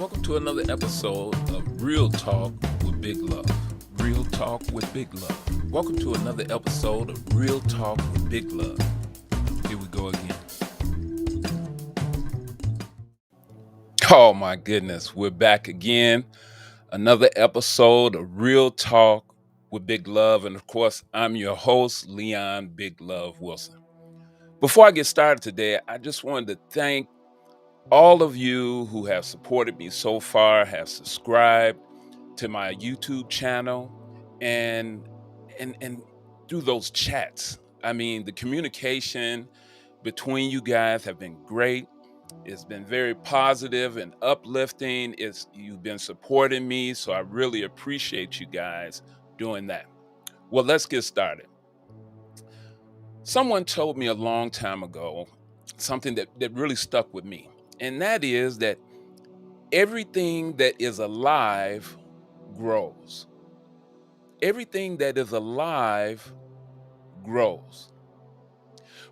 welcome to another episode of Real Talk with Big Love. Real Talk with Big Love. Welcome to another episode of Real Talk with Big Love. Here we go again. Oh my goodness, we're back again. Another episode of Real Talk with Big Love. And of course, I'm your host, Leon Big Love Wilson. Before I get started today, I just wanted to thank all of you who have supported me so far, have subscribed to my YouTube channel, and and through those chats. I mean, the communication between you guys have been great. It's been very positive and uplifting. You've been supporting me, so I really appreciate you guys doing that. Well, let's get started. Someone told me a long time ago something that really stuck with me, and that is that everything that is alive grows. Everything that is alive grows.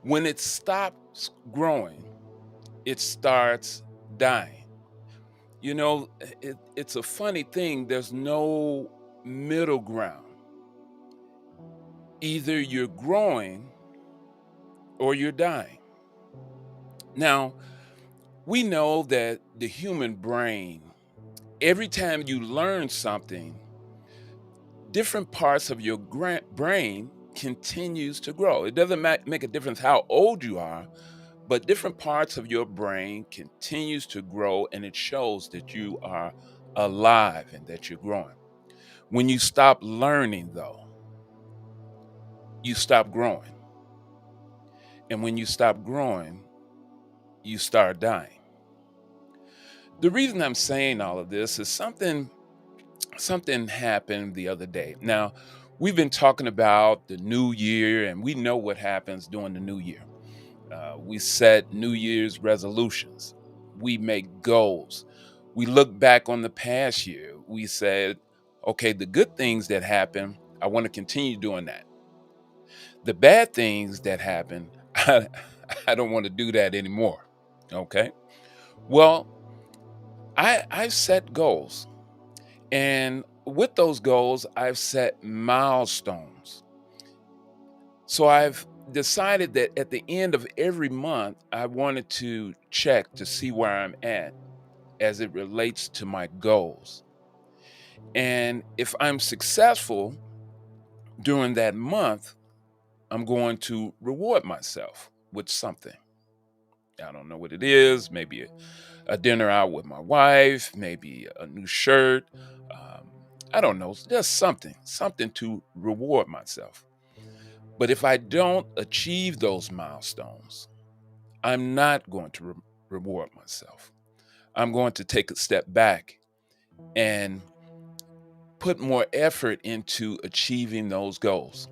When it stops growing, it starts dying. You know, it's a funny thing. There's no middle ground. Either you're growing or you're dying. Now, we know that the human brain, every time you learn something, different parts of your brain continues to grow. It doesn't make a difference how old you are, but different parts of your brain continues to grow, and it shows that you are alive and that you're growing. When you stop learning, though, you stop growing. And when you stop growing, you start dying. The reason I'm saying all of this is something happened the other day. Now, we've been talking about the new year, and we know what happens during the new year. We set New Year's resolutions. We make goals. We look back on the past year. We said, okay, the good things that happened, I want to continue doing that. The bad things that happened, I don't want to do that anymore. Okay. Well, I've set goals. And with those goals, I've set milestones. So I've decided that at the end of every month, I wanted to check to see where I'm at as it relates to my goals. And if I'm successful during that month, I'm going to reward myself with something. I don't know what it is, maybe a dinner out with my wife, maybe a new shirt. Um, I don't know, just something to reward myself. But if I don't achieve those milestones, I'm not going to reward myself. I'm going to take a step back and put more effort into achieving those goals.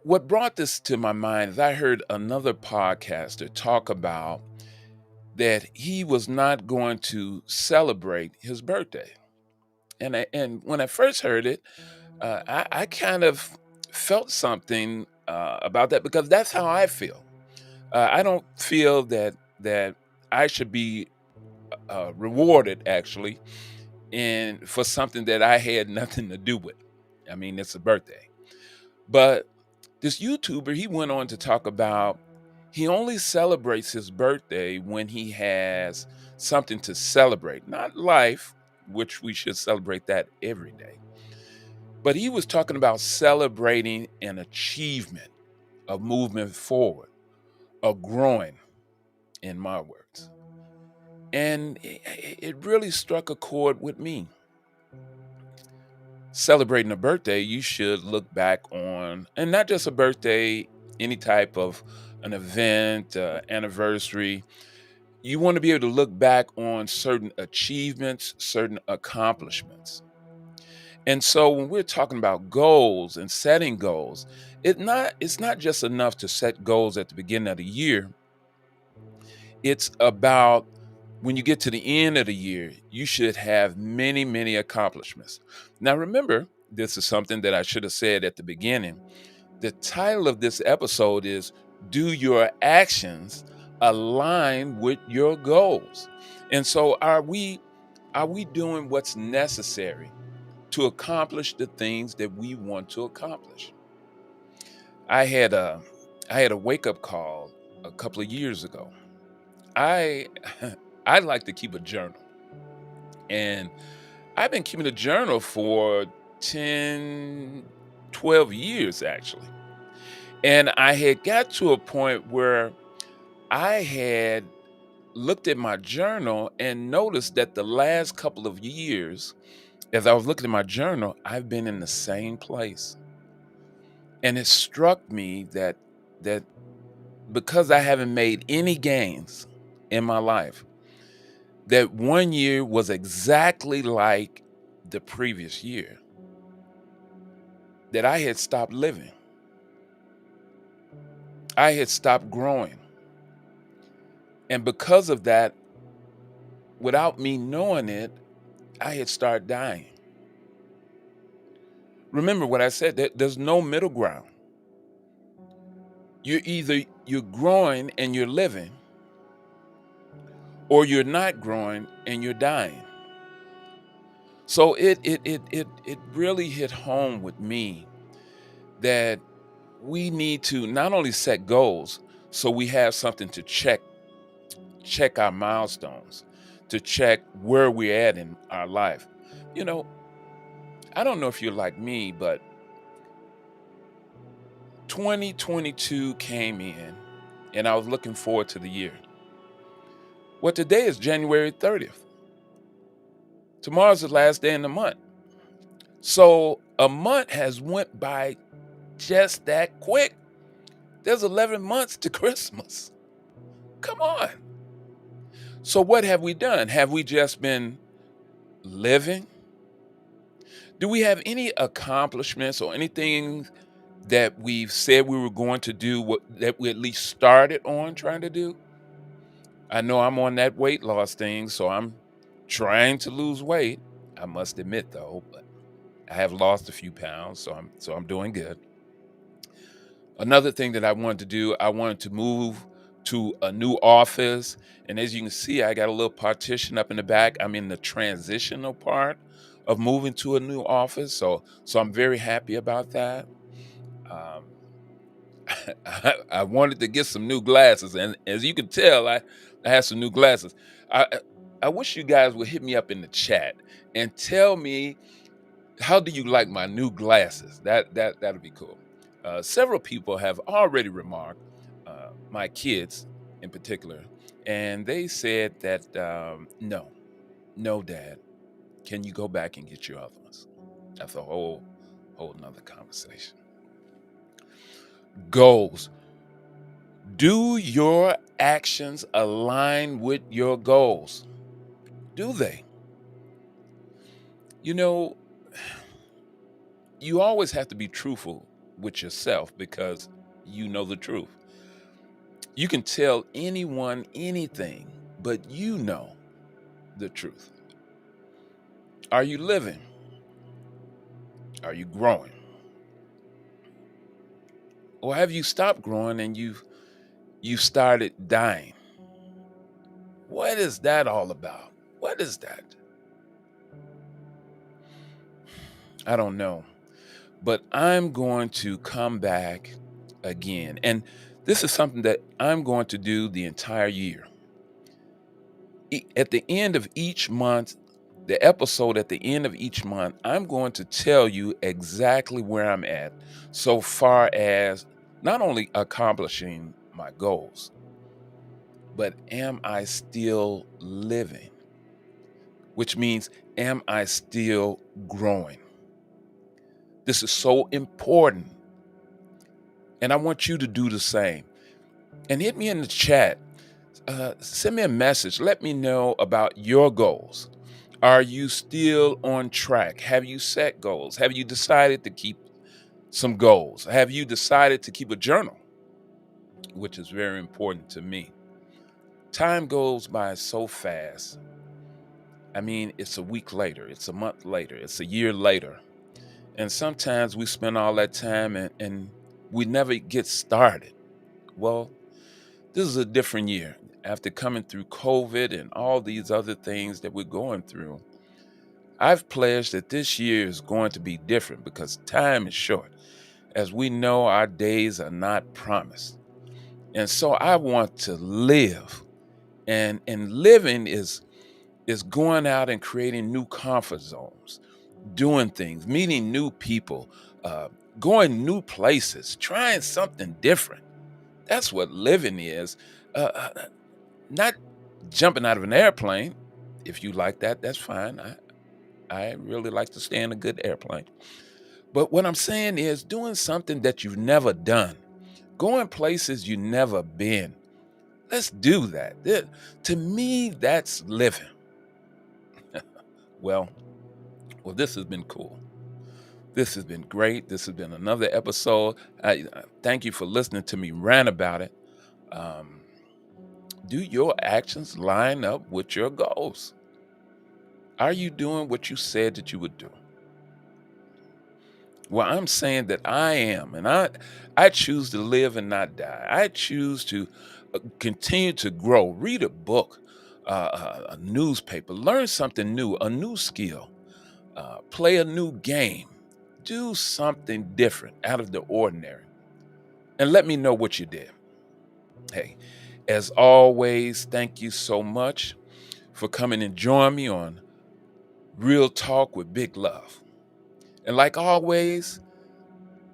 What brought this to my mind is I heard another podcaster talk about that he was not going to celebrate his birthday. And when I first heard it, I kind of felt something about that because that's how I feel. I don't feel that I should be rewarded actually in for something that I had nothing to do with. I mean, it's a birthday. But this YouTuber, he went on to talk about he only celebrates his birthday when he has something to celebrate, not life, which we should celebrate that every day. But he was talking about celebrating an achievement, of moving forward, of growing, in my words. And it really struck a chord with me. Celebrating a birthday, you should look back on, and not just a birthday, any type of an event, anniversary. You want to be able to look back on certain achievements, certain accomplishments. And so when we're talking about goals and setting goals, it's not just enough to set goals at the beginning of the year. It's about when you get to the end of the year, you should have many, many accomplishments. Now, remember, this is something that I should have said at the beginning. The title of this episode is Do Your Actions align with your goals. And so are we doing what's necessary to accomplish the things that we want to accomplish? I had a I had a wake-up call a couple of years ago. I I like to keep a journal, and I've been keeping a journal for 10, 12 years actually. And I had got to a point where I had looked at my journal and noticed that the last couple of years, as I was looking at my journal, I've been in the same place. And it struck me that because I haven't made any gains in my life, that one year was exactly like the previous year, that I had stopped living. I had stopped growing. And because of that, without me knowing it, I had started dying. Remember what I said, that there's no middle ground. You're growing and you're living, or you're not growing and you're dying. So it really hit home with me that we need to not only set goals so we have something to check our milestones, to check where we're at in our life. You know, I don't know if you're like me, but 2022 came in and I was looking forward to the year. Well, today is January 30th. Tomorrow's the last day in the month. So a month has went by just that quick. There's 11 months to Christmas. Come on. So what have we done? Have we just been living? Do we have any accomplishments or anything that we've said we were going to do, that we at least started on trying to do? I know I'm on that weight loss thing, so I'm trying to lose weight. I must admit though, but I have lost a few pounds, so I'm doing good. Another thing that I wanted to do, I wanted to move to a new office. And as you can see, I got a little partition up in the back. I'm in the transitional part of moving to a new office. So I'm very happy about that. Um, I wanted to get some new glasses, and as you can tell, I have some new glasses. I wish you guys would hit me up in the chat and tell me, how do you like my new glasses? That'd be cool. Several people have already remarked, my kids in particular, and they said that no, Dad, can you go back and get your other ones? That's a whole nother conversation. Goals. Do your actions align with your goals? Do they? You know, you always have to be truthful with yourself because you know the truth. You can tell anyone anything, but you know the truth. Are you living? Are you growing? Or have you stopped growing and you started dying? What is that all about? What is that? I don't know. But I'm going to come back again. And this is something that I'm going to do the entire year. At the end of each month, the episode at the end of each month, I'm going to tell you exactly where I'm at so far as not only accomplishing my goals, but am I still living? Which means, am I still growing? This is so important. And I want you to do the same. And hit me in the chat. Send me a message. Let me know about your goals. Are you still on track? Have you set goals? Have you decided to keep some goals? Have you decided to keep a journal? Which is very important to me. Time goes by so fast. I mean, it's a week later, it's a month later, it's a year later. And sometimes we spend all that time and we never get started. Well, This is a different year. After coming through COVID and all these other things that we're going through, I've pledged that this year is going to be different because time is short. As we know, our days are not promised. And so I want to live. And living is going out and creating new comfort zones, doing things, meeting new people, uh, going new places, trying something different. That's what living is. Not jumping out of an airplane. If you like that, that's fine. I really like to stay in a good airplane. But what I'm saying is doing something that you've never done, going places you've never been. Let's do that. To me, that's living. Well, well, this has been cool. This has been great. This has been another episode. I thank you for listening to me rant about it. Um, do your actions line up with your goals? Are you doing what you said that you would do? Well, I'm saying that I am, and I choose to live and not die. I choose to continue to grow. Read a book, a newspaper, learn something new, a new skill, play a new game, do something different out of the ordinary, and let me know what you did. Hey, as always, thank you so much for coming and join me on Real Talk with Big Love. And like always,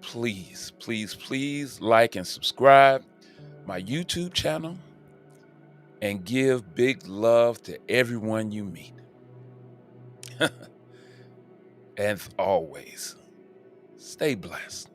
please, please, please like and subscribe my YouTube channel and give big love to everyone you meet. As always, stay blessed.